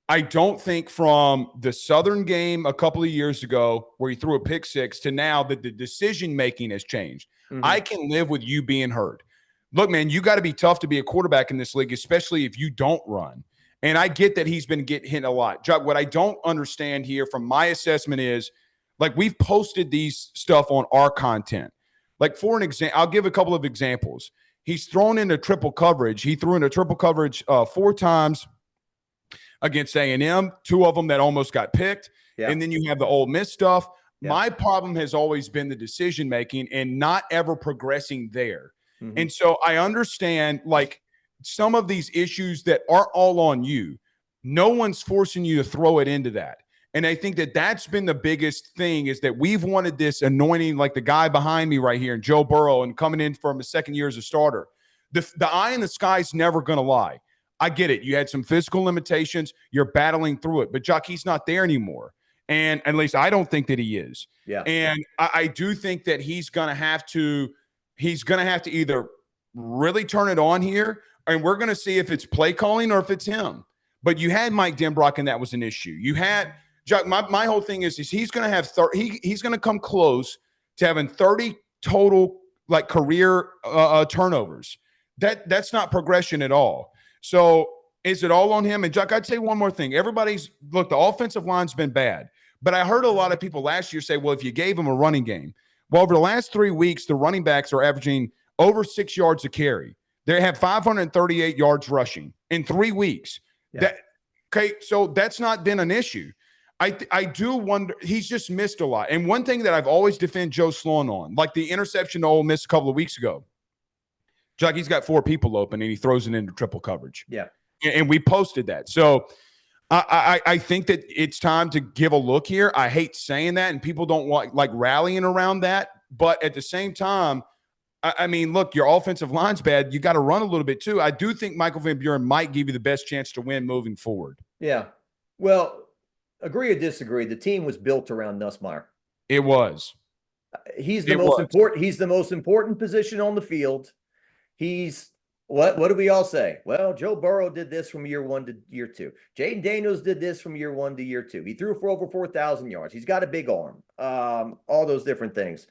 C: I don't think from the Southern game a couple of years ago where he threw a pick six to now that the decision-making has changed. I can live with you being hurt. Look, man, you got to be tough to be a quarterback in this league, especially if you don't run. And I get that he's been getting hit a lot. Jack, what I don't understand here from my assessment is, like, we've posted these stuff on our content. Like, for an example, I'll give a couple of examples. He's thrown into triple coverage. He threw into triple coverage 4 times against A&M, 2 of them that almost got picked. Yeah. And then you have the Ole Miss stuff. Yeah. My problem has always been the decision-making and not ever progressing there. And so I understand, like, some of these issues that aren't all on you. No one's forcing you to throw it into that. And I think that that's been the biggest thing, is that we've wanted this anointing, like the guy behind me right here, Joe Burrow, and coming in from his second year as a starter. The eye in the sky is never going to lie. I get it. You had some physical limitations. You're battling through it. But, Jock, he's not there anymore. And at least I don't think that he is. Yeah. And I do think that he's going to have to either really turn it on here, and we're going to see if it's play calling or if it's him. But you had Mike Denbrock, and that was an issue. You had Jack. My whole thing is he's going to have he's going to come close to having 30 total, like, career turnovers. That's not progression at all. So is it all on him? And Jack, I'd say one more thing. The offensive line's been bad, but I heard a lot of people last year say, well, if you gave him a running game. Well, over the last 3 weeks, the running backs are averaging over 6 yards a carry. They have 538 yards rushing in 3 weeks. Yeah. So that's not been an issue. I do wonder, he's just missed a lot. And one thing that I've always defended Joe Sloan on, like the interception to Ole Miss a couple of weeks ago, Jack, he's got 4 people open and he throws it into triple coverage. Yeah. And we posted that. So I think that it's time to give a look here. I hate saying that, and people don't want, like, rallying around that. But at the same time, I mean, look, your offensive line's bad. You got to run a little bit too. I do think Michael Van Buren might give you the best chance to win moving forward. Yeah. Well, agree or disagree, the team was built around Nussmeier. It was. He's the most important position on the field. He's what do we all say? Well, Joe Burrow did this from year 1 to year 2. Jaden Daniels did this from year 1 to year 2. He threw for over 4,000 yards. He's got a big arm. All those different things.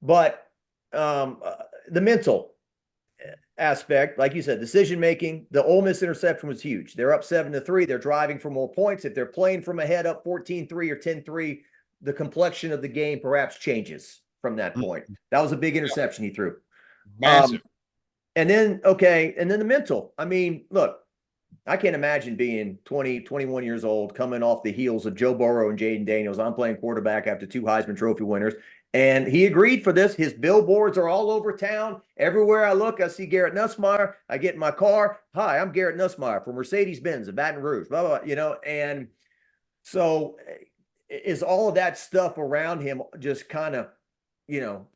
C: But the mental aspect, like you said, decision-making, the Ole Miss interception was huge. They're up 7-3. They're driving for more points. If they're playing from ahead up 14-3 or 10-3, the complexion of the game perhaps changes from that point. That was a big interception he threw. Massive. And then the mental. I mean, look, I can't imagine being 20, 21 years old, coming off the heels of Joe Burrow and Jaden Daniels. I'm playing quarterback after 2 Heisman Trophy winners. And he agreed for this. His billboards are all over town. Everywhere I look, I see Garrett Nussmeier. I get in my car. Hi, I'm Garrett Nussmeier from Mercedes-Benz of Baton Rouge, blah, blah, blah, And so is all of that stuff around him just kind of,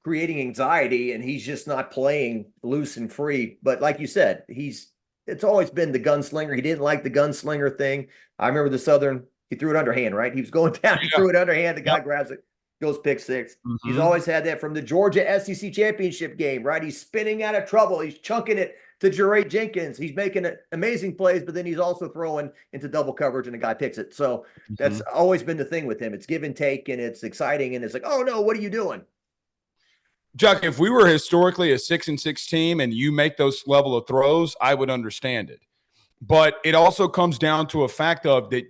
C: creating anxiety, and he's just not playing loose and free. But like you said, it's always been the gunslinger. He didn't like the gunslinger thing. I remember the Southern, he threw it underhand, right? He was going down, he threw it underhand. The guy grabs it, goes pick 6. He's always had that from the Georgia SEC championship game, right? He's spinning out of trouble. He's chunking it to Jarrett Jenkins. He's making amazing plays, but then he's also throwing into double coverage and the guy picks it. So that's always been the thing with him. It's give and take, and it's exciting, and it's like, oh no, what are you doing? Chuck, if we were historically a 6-6 team and you make those level of throws, I would understand it. But it also comes down to a fact of that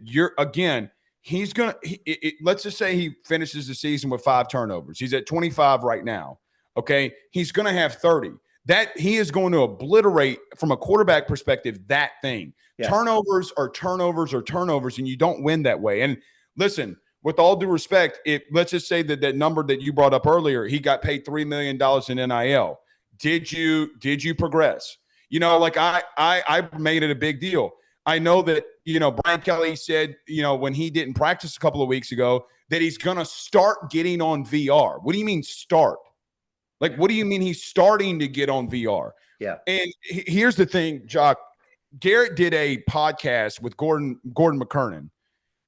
C: let's just say he finishes the season with 5 turnovers. He's at 25 right now. Okay. He's going to have 30. That he is going to obliterate, from a quarterback perspective, that thing. Yeah. Turnovers are turnovers, and you don't win that way. And listen, with all due respect, let's just say that number that you brought up earlier, he got paid $3 million in NIL. Did you progress? I made it a big deal. I know that, Brian Kelly said, when he didn't practice a couple of weeks ago, that he's going to start getting on VR. What do you mean start? Like, what do you mean he's starting to get on VR? Yeah. And here's the thing, Jock. Garrett did a podcast with Gordon McKernan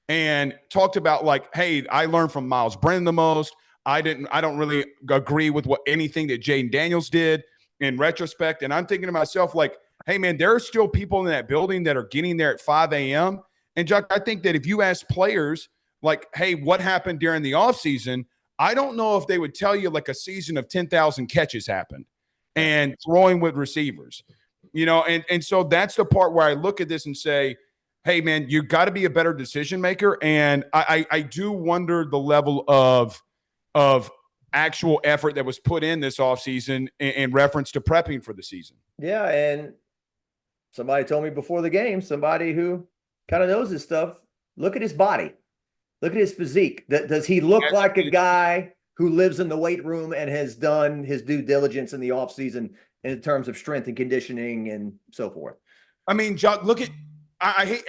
C: and talked about, like, hey, I learned from Miles Brennan the most. I don't really agree with anything that Jaden Daniels did. in retrospect. And I'm thinking to myself, like, hey, man, there are still people in that building that are getting there at 5 a.m. And, Chuck, I think that if you ask players, like, hey, what happened during the offseason, I don't know if they would tell you like a season of 10,000 catches happened and throwing with receivers, and so that's the part where I look at this and say, hey, man, you got to be a better decision maker. And I do wonder the level of actual effort that was put in this offseason in reference to prepping for the season.
B: Yeah, and somebody told me before the game, somebody who kind of knows this stuff, look at his body. Look at his physique. Does he look like a guy who lives in the weight room and has done his due diligence in the offseason in terms of strength and conditioning and so forth?
C: I mean, John, look at I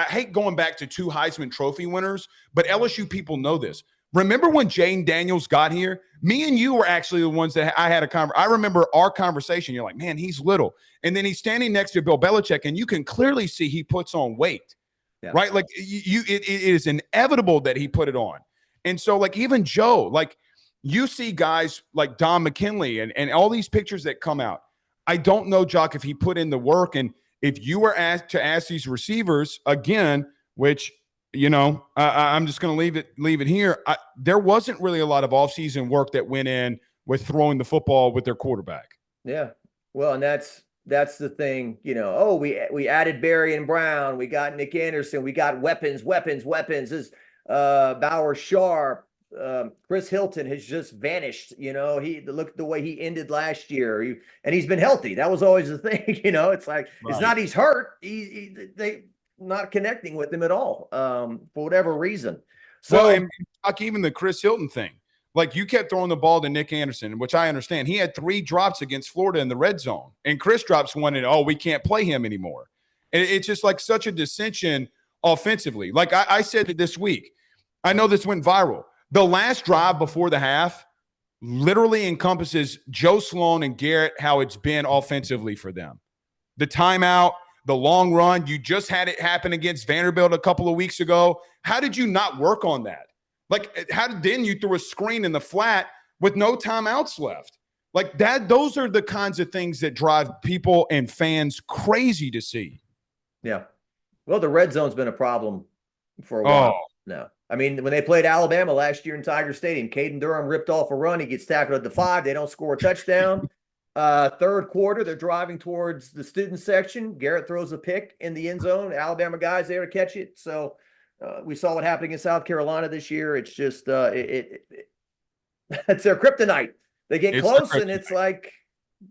C: hate going back to 2 Heisman Trophy winners, but LSU people know this. Remember when Jane Daniels got here? Me and you were actually the ones that I had a conversation. I remember our conversation. You're like, man, he's little. And then he's standing next to Bill Belichick, and you can clearly see he puts on weight. Yeah. Right? Like it is inevitable that he put it on. And so like even Joe, like you see guys like Don McKinley and all these pictures that come out. I don't know, Jock, if he put in the work. And if you were asked to ask these receivers again, which, I'm just going to leave it here. There wasn't really a lot of offseason work that went in with throwing the football with their quarterback. Yeah.
B: Well, and that's the thing, we added Barry and Brown. We got Nick Anderson. We got weapons. This Bauer Sharp, Chris Hilton has just vanished. Look at the way he ended last year. And he's been healthy. That was always the thing. It's like, right. It's not he's hurt. They not connecting with him at all for whatever reason.
C: So and even the Chris Hilton thing. Like you kept throwing the ball to Nick Anderson, which I understand. He had 3 drops against Florida in the red zone, and Chris drops one and, we can't play him anymore. And it's just like such a dissension offensively. Like I said it this week, I know this went viral. The last drive before the half literally encompasses Joe Sloan and Garrett, how it's been offensively for them. The timeout, the long run, you just had it happen against Vanderbilt a couple of weeks ago. How did you not work on that? Like, then you threw a screen in the flat with no timeouts left. Like that, those are the kinds of things that drive people and fans crazy to see.
B: Yeah. Well, the red zone's been a problem for a while now. I mean, when they played Alabama last year in Tiger Stadium, Caden Durham ripped off a run. He gets tackled at the 5. They don't score a touchdown. Third quarter, they're driving towards the student section. Garrett throws a pick in the end zone. Alabama guys there to catch it. So we saw what happened in South Carolina this year. It's just it's their kryptonite. They get close, and it's like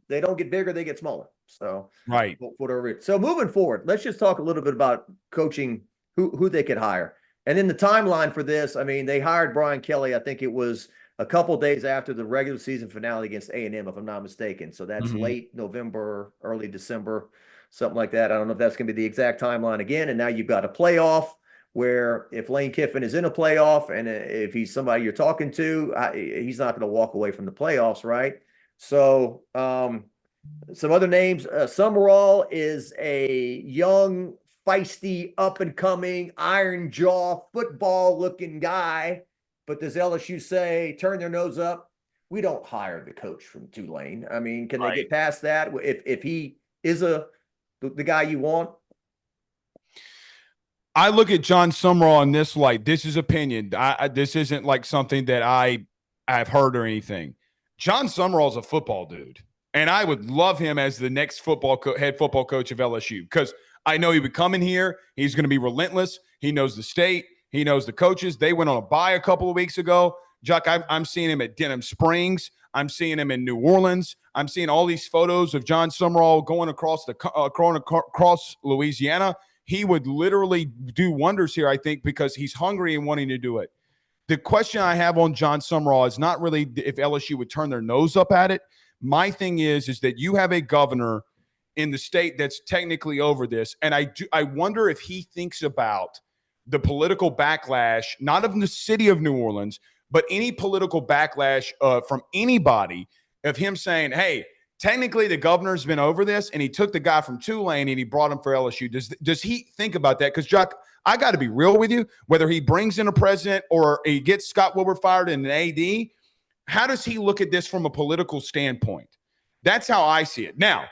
B: they don't get bigger; they get smaller. So
C: right,
B: whatever. So moving forward, let's just talk a little bit about coaching. Who they could hire, and then the timeline for this. I mean, they hired Brian Kelly. I think it was a couple of days after the regular season finale against A&M, if I'm not mistaken. So that's late November, early December, something like that. I don't know if that's going to be the exact timeline again. And now you've got a playoff where if Lane Kiffin is in a playoff and if he's somebody you're talking to, he's not going to walk away from the playoffs, right? So some other names. Sumrall is a young, feisty, up-and-coming, iron jaw, football-looking guy. But does LSU say, turn their nose up? We don't hire the coach from Tulane. I mean, can they get past that if he is the guy you want?
C: I look at John Sumrall in this light. This is opinion. This isn't like something that I've heard or anything. John Sumrall is a football dude, and I would love him as the next head football coach of LSU because I know he would come in here. He's going to be relentless. He knows the state. He knows the coaches. They went on a bye a couple of weeks ago. Chuck, I'm seeing him at Denham Springs. I'm seeing him in New Orleans. I'm seeing all these photos of John Sumrall going across Louisiana. He would literally do wonders here, I think, because he's hungry and wanting to do it. The question I have on John Sumrall is not really if LSU would turn their nose up at it. My thing is that you have a governor in the state that's technically over this, and I wonder if he thinks about the political backlash, not of the city of New Orleans, but any political backlash from anybody of him saying, hey, technically the governor's been over this and he took the guy from Tulane and he brought him for LSU. Does he think about that? Because, Chuck, I got to be real with you, whether he brings in a president or he gets Scott Woodward fired and an AD, how does he look at this from a political standpoint? That's how I see it. Now,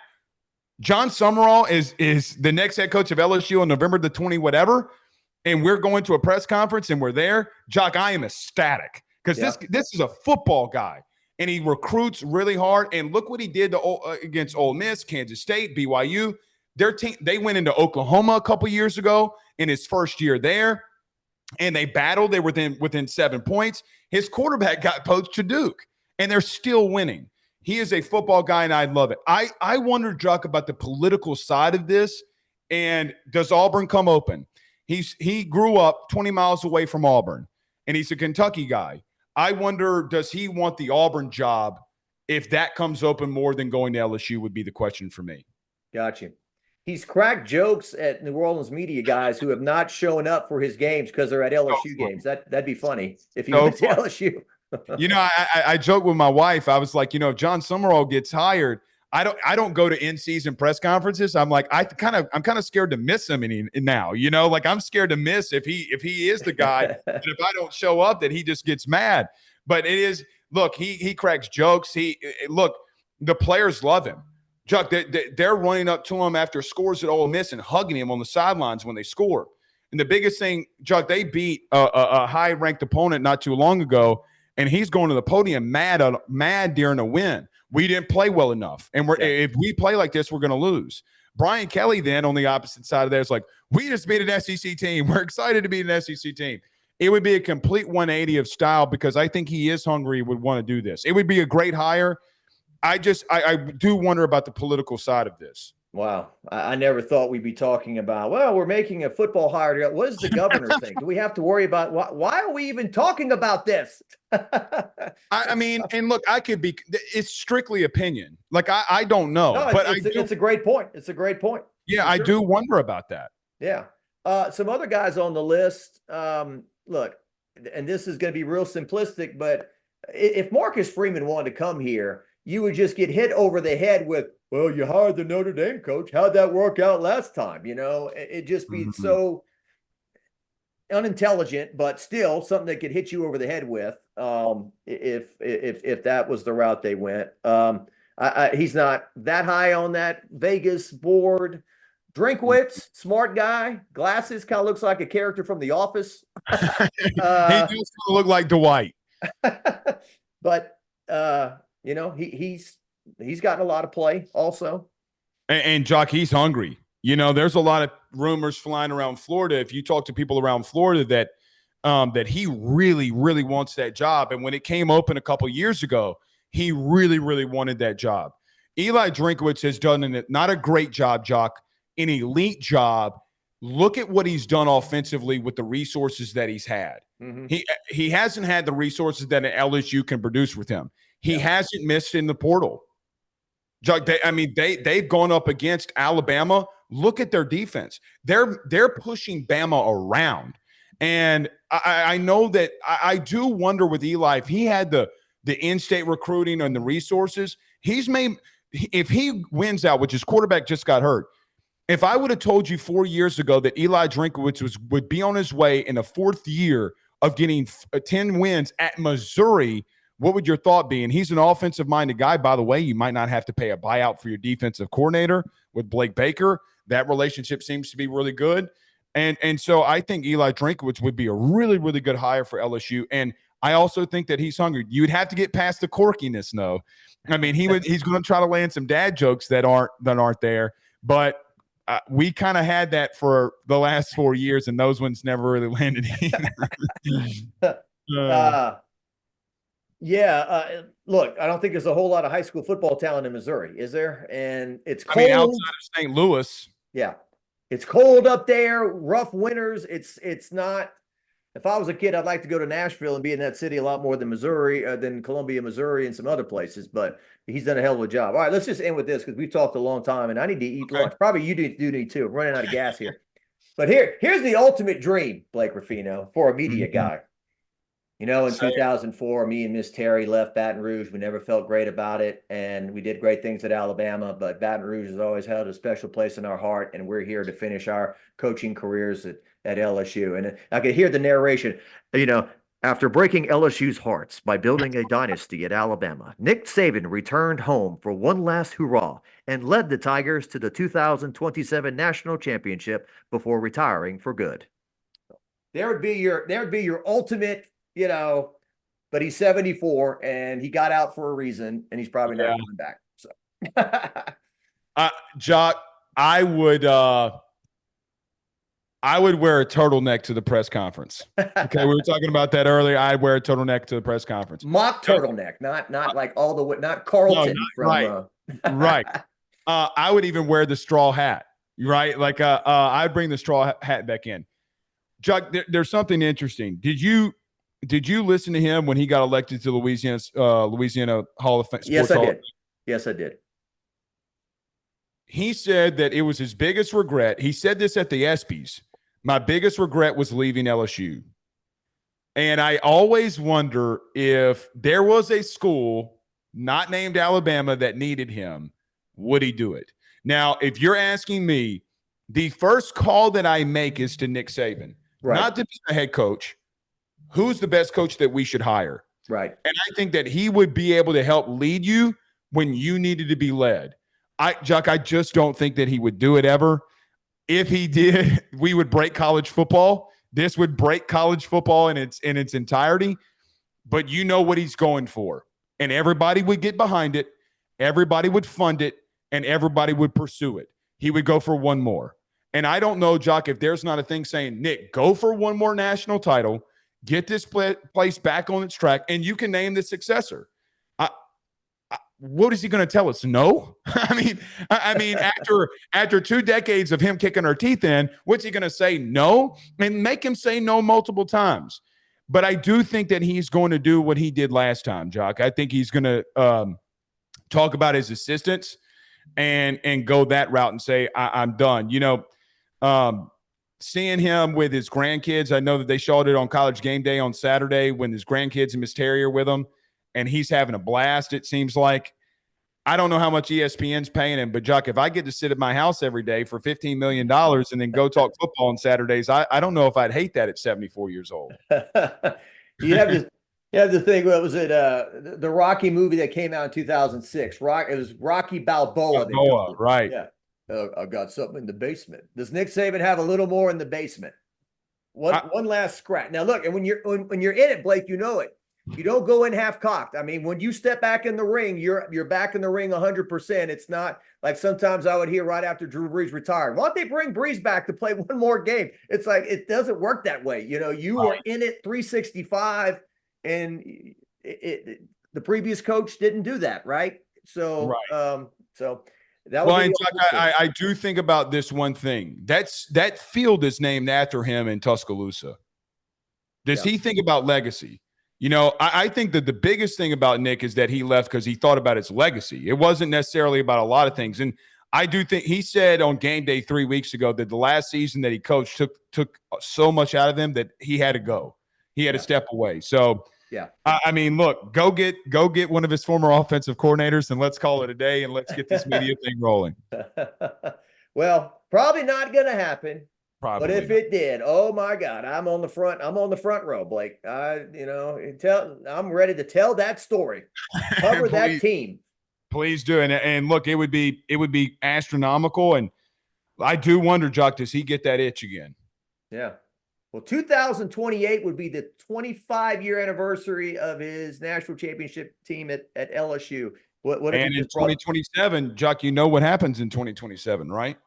C: John Sumrall is the next head coach of LSU on November the 20 whatever, and we're going to a press conference and we're there. Jock, I am ecstatic because this is a football guy, and he recruits really hard. And look what he did against Ole Miss, Kansas State, BYU. Their team, they went into Oklahoma a couple years ago in his first year there, and they battled. They were within 7 points. His quarterback got poached to Duke, and they're still winning. He is a football guy, and I love it. I wonder, Jock, about the political side of this, and does Auburn come open? He grew up 20 miles away from Auburn, and he's a Kentucky guy. I wonder, does he want the Auburn job if that comes open more than going to LSU would be the question for me.
B: Gotcha. He's cracked jokes at New Orleans media guys who have not shown up for his games because they're at LSU games. That'd be funny if he went to LSU.
C: You know, I joke with my wife. I was like, you know, if John Sumrall gets hired, I don't go to in-season press conferences. I'm like, I'm kind of scared to miss him now. You know, like I'm scared to miss if he is the guy. And if I don't show up, that he just gets mad. But it is, look, he cracks jokes. The players love him. Chuck, they're running up to him after scores at Ole Miss and hugging him on the sidelines when they score. And the biggest thing, Chuck, they beat a high-ranked opponent not too long ago, and he's going to the podium mad during a win. We didn't play well enough, and if we play like this, we're going to lose. Brian Kelly then on the opposite side of there is like, we just beat an SEC team. We're excited to beat an SEC team. It would be a complete 180 of style because I think he is hungry, would want to do this. It would be a great hire. I do wonder about the political side of this.
B: Wow. I never thought we'd be talking about, well, we're making a football hire. What does the governor think? Do we have to worry about why are we even talking about this?
C: I mean, and look, it's strictly opinion. Like, I don't know.
B: No,
C: but
B: it's a great point. It's a great point.
C: Yeah, I do wonder about that.
B: Yeah. Some other guys on the list, look, and this is going to be real simplistic, but if Marcus Freeman wanted to come here, you would just get hit over the head with, well, you hired the Notre Dame coach. How'd that work out last time? You know, it just be so unintelligent, but still something that could hit you over the head with if that was the route they went. He's not that high on that Vegas board. Drinkwitz, smart guy, glasses, kind of looks like a character from The Office.
C: He does look like Dwight.
B: But you know, he's gotten a lot of play also.
C: And Jock, he's hungry. You know, there's a lot of rumors flying around Florida. If you talk to people around Florida that he really, really wants that job. And when it came open a couple years ago, he really, really wanted that job. Eli Drinkwitz has done not a great job, Jock, an elite job. Look at what he's done offensively with the resources that he's had. Mm-hmm. He hasn't had the resources that an LSU can produce with him. He hasn't missed in the portal. They've gone up against Alabama. Look at their defense. They're pushing Bama around. And I know that I do wonder with Eli, if he had the in-state recruiting and the resources, if he wins out, which his quarterback just got hurt, if I would have told you 4 years ago that Eli Drinkwitz would be on his way in the fourth year of getting 10 wins at Missouri, what would your thought be? And he's an offensive-minded guy. By the way, you might not have to pay a buyout for your defensive coordinator with Blake Baker. That relationship seems to be really good. And so I think Eli Drinkwitz would be a really, really good hire for LSU. And I also think that he's hungry. You'd have to get past the quirkiness, though. I mean, he's going to try to land some dad jokes that aren't there. But we kind of had that for the last 4 years, and those ones never really landed either.
B: Look, I don't think there's a whole lot of high school football talent in Missouri, is there? And it's cold.
C: I mean, outside of St. Louis.
B: Yeah. It's cold up there, rough winters. It's not. If I was a kid, I'd like to go to Nashville and be in that city a lot more than Missouri, than Columbia, Missouri, and some other places. But he's done a hell of a job. All right, let's just end with this because we've talked a long time, and I need to eat lunch. Probably you do need too. I'm running out of gas here. But here's the ultimate dream, Blake Ruffino, for a media guy. You know, in 2004, me and Miss Terry left Baton Rouge. We never felt great about it, and we did great things at Alabama, but Baton Rouge has always held a special place in our heart, and we're here to finish our coaching careers at LSU. And I could hear the narration, you know, After breaking LSU's hearts by building a dynasty at Alabama, Nick Saban returned home for one last hurrah and led the Tigers to the 2027 National Championship before retiring for good. There would be your ultimate, but he's 74 and he got out for a reason and he's probably never coming back. So
C: Jock, I would wear a turtleneck to the press conference. Okay, we were talking about that earlier. I'd wear a turtleneck to the press conference.
B: Mock turtleneck, not like all the way, not Carlton.
C: Right. I would even wear the straw hat. Right, like I'd bring the straw hat back in. Chuck, there's something interesting. Did you listen to him when he got elected to Louisiana Hall of Fame?
B: Yes, I did. Yes, I did.
C: He said that it was his biggest regret. He said this at the ESPYs. My biggest regret was leaving LSU. And I always wonder if there was a school not named Alabama that needed him, would he do it? Now, if you're asking me, the first call that I make is to Nick Saban, not to be the head coach. Who's the best coach that we should hire?
B: Right.
C: And I think that he would be able to help lead you when you needed to be led. Chuck, I just don't think that he would do it ever. If he did, we would break college football. This would break college football in its entirety. But you know what he's going for. And everybody would get behind it. Everybody would fund it. And everybody would pursue it. He would go for one more. And I don't know, Jock, if there's not a thing saying, Nick, go for one more national title, get this place back on its track, and you can name the successor. What is he going to tell us? No? I mean, after 2 decades of him kicking our teeth in, what's he going to say? No? And make him say no multiple times. But I do think that he's going to do what he did last time, Jock. I think he's going to talk about his assistants and go that route and say, I'm done. Seeing him with his grandkids, I know that they showed it on College Game Day on Saturday when his grandkids and Miss Terry are with him, and he's having a blast, it seems like. I don't know how much ESPN's paying him, but, Jock, if I get to sit at my house every day for $15 million and then go talk football on Saturdays, I don't know if I'd hate that at 74 years old.
B: You have to think, what was it? The Rocky movie that came out in 2006. It was Rocky Balboa.
C: Right.
B: Yeah. I got something in the basement. Does Nick Saban have a little more in the basement? One last scratch. Now look, and when you're in it, Blake, you know it. You don't go in half cocked. I mean, when you step back in the ring, you're back in the ring 100%. It's not like sometimes I would hear right after Drew Brees retired, why don't they bring Brees back to play one more game? It's like, it doesn't work that way. You are in it 365, and the previous coach didn't do that, right? So, that
C: well, and Chuck, I do think about this one thing. That field is named after him in Tuscaloosa. Does he think about legacy? I think that the biggest thing about Nick is that he left because he thought about his legacy. It wasn't necessarily about a lot of things. And I do think he said on Game Day 3 weeks ago that the last season that he coached took so much out of him that he had to go. He had to step away. So, I mean, look, go get one of his former offensive coordinators and let's call it a day and let's get this media thing rolling.
B: Well, probably not going to happen.
C: Probably
B: but if it did, oh my God, I'm on the front row, Blake. I'm ready to tell that story. Cover that team.
C: Please do. And look, it would be astronomical. And I do wonder, Jock, does he get that itch again?
B: Yeah. Well, 2028 would be the 25-year anniversary of his national championship team at LSU. What
C: and in 2027, Jock, you know what happens in 2027, right?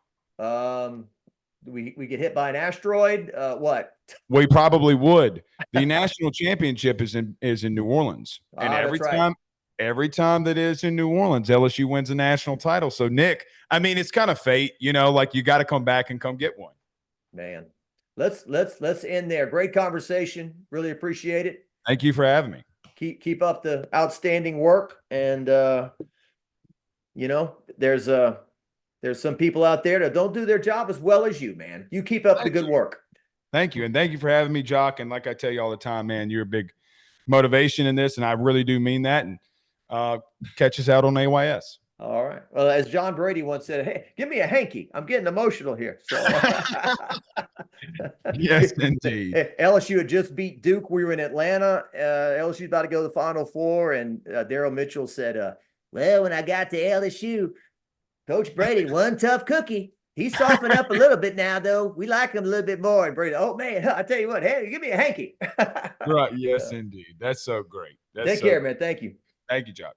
B: We get hit by an asteroid. What?
C: We probably would. The national championship is in New Orleans, and every time that is in New Orleans, LSU wins a national title. So Nick, I mean, it's kind of fate, like you got to come back and come get one.
B: Man, let's end there. Great conversation. Really appreciate it.
C: Thank you for having me.
B: Keep up the outstanding work, and there's some people out there that don't do their job as well as you, man. You keep up the good work.
C: Thank you. And thank you for having me, Jock. And like I tell you all the time, man, you're a big motivation in this, and I really do mean that. And catch us out on AYS.
B: All right. Well, as John Brady once said, hey, give me a hanky. I'm getting emotional here. So
C: Yes, indeed.
B: LSU had just beat Duke. We were in Atlanta. LSU's about to go to the Final Four, and Daryl Mitchell said, well, when I got to LSU, Coach Brady, one tough cookie. He's softened up a little bit now, though. We like him a little bit more. And Brady, oh, man, I tell you what, hey, give me a hanky.
C: Right. Yes, indeed. That's so great.
B: Take care, man. Thank you.
C: Thank you, Jock.